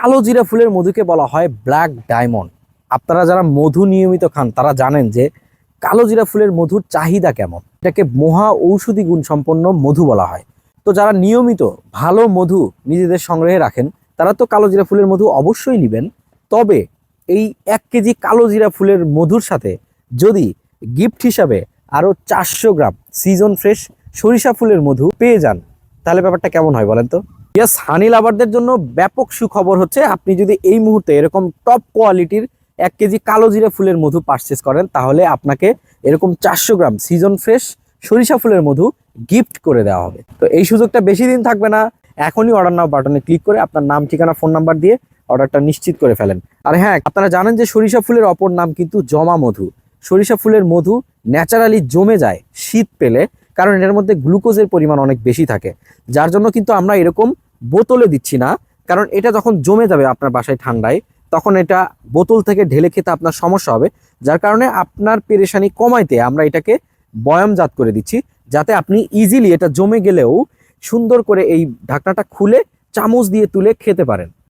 কালো জিরা ফুলের মধুকে বলা হয় ব্ল্যাক ডায়মন্ড। আপনারা যারা মধু নিয়মিত খান তারা জানেন যে কালো জিরা ফুলের মধুর চাহিদা কেমন। এটাকে মহা ঔষধি গুণ সম্পন্ন মধু বলা হয়। তো যারা নিয়মিত ভালো মধু নিজেদের সংগ্রহে রাখেন তারা তো কালো জিরা ফুলের মধু অবশ্যই নেবেন। তবে এই 1 কেজি কালো জিরা ফুলের মধুর সাথে যদি গিফট হিসাবে আরও 400 গ্রাম সিজন ফ্রেশ সরিষা ফুলের মধু পেয়ে যান তাহলে ব্যাপারটা কেমন হয় বলেন তো। ইয়াস, হানি লাভারদের জন্য ব্যাপক সুখবর হচ্ছে, আপনি যদি এই মুহূর্তে এরকম টপ কোয়ালিটির 1 কেজি কালো জিরা ফুলের মধু পারচেস করেন তাহলে আপনাকে এরকম 400 গ্রাম সিজন ফ্রেশ সরিষা ফুলের মধু গিফট করে দেওয়া হবে। তো এই সুযোগটা বেশি দিন থাকবে না, এখনই অর্ডার নাও বাটনে ক্লিক করে আপনার নাম, ঠিকানা, ফোন নাম্বার দিয়ে অর্ডারটা নিশ্চিত করে ফেলেন। আর হ্যাঁ, আপনারা জানেন যে সরিষা ফুলের অপর নাম কিন্তু জমা মধু। সরিষা ফুলের মধু ন্যাচারালি জমে যায় শীত পেলে, কারণ এর মধ্যে গ্লুকোজের পরিমাণ অনেক বেশি থাকে, যার জন্য কিন্তু আমরা এরকম বোতলে দিচ্ছি না। কারণ এটা যখন জমে যাবে আপনার বাসায় ঠান্ডায়, তখন এটা বোতল থেকে ঢেলে খেতে আপনার সমস্যা হবে। যার কারণে আপনার পেরেশানি কমাইতে আমরা এটাকে বয়ামজাত করে দিচ্ছি, যাতে আপনি ইজিলি এটা জমে গেলেও সুন্দর করে এই ঢাকনাটা খুলে চামচ দিয়ে তুলে খেতে পারেন।